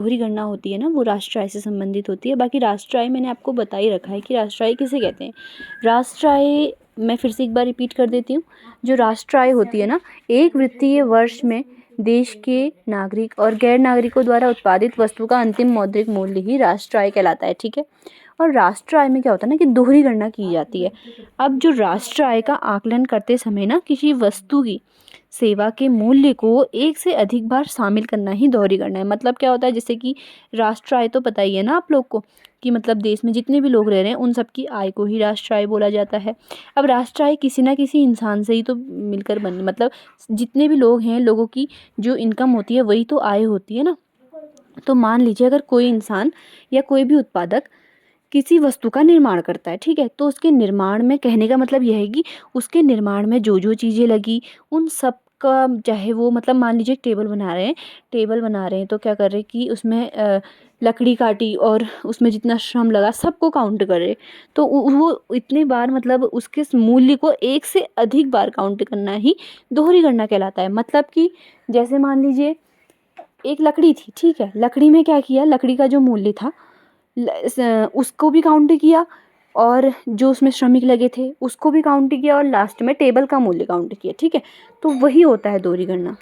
दोहरी गणना होती है ना, वो राष्ट्र आय से संबंधित होती है। बाकी राष्ट्र आय मैंने आपको बता ही रखा है कि राष्ट्र आय किसे कहते हैं। राष्ट्र आय, मैं फिर से एक बार रिपीट कर देती हूँ, जो राष्ट्र आय होती है ना, एक वित्तीय वर्ष में देश के नागरिक और गैर नागरिकों द्वारा उत्पादित वस्तु का अंतिम मौद्रिक मूल्य ही राष्ट्र आय कहलाता है, ठीक है। और राष्ट्र आय में क्या होता है ना कि दोहरी गणना की जाती है। अब जो राष्ट्र आय का आकलन करते समय ना किसी वस्तु की सेवा के मूल्य को एक से अधिक बार शामिल करना ही दोहरी गणना है। मतलब क्या होता है, जैसे कि राष्ट्र आय तो पता ही है ना आप लोग को कि मतलब देश में जितने भी लोग रह रहे हैं उन सब की आय को ही राष्ट्र आय बोला जाता है। अब राष्ट्र आय किसी ना किसी इंसान से ही तो मिलकर बन, मतलब जितने भी लोग हैं, लोगों की जो इनकम होती है वही तो आय होती है ना। तो मान लीजिए अगर कोई इंसान या कोई भी उत्पादक किसी वस्तु का निर्माण करता है, ठीक है, तो उसके निर्माण में, कहने का मतलब यह है कि उसके निर्माण में जो जो चीज़ें लगी उन सब का, चाहे वो मतलब मान लीजिए टेबल बना रहे हैं, तो क्या कर रहे हैं कि उसमें लकड़ी काटी और उसमें जितना श्रम लगा सबको काउंट कर रहे, तो वो इतने बार मतलब उसके मूल्य को एक से अधिक बार काउंट करना ही दोहरी गणना कहलाता है। मतलब कि जैसे मान लीजिए एक लकड़ी थी, ठीक है, लकड़ी में क्या किया, लकड़ी का जो मूल्य था उसको भी काउंट किया, और जो उसमें श्रमिक लगे थे उसको भी काउंट किया, और लास्ट में टेबल का मूल्य काउंट किया, ठीक है। तो वही होता है दोहरी गणना।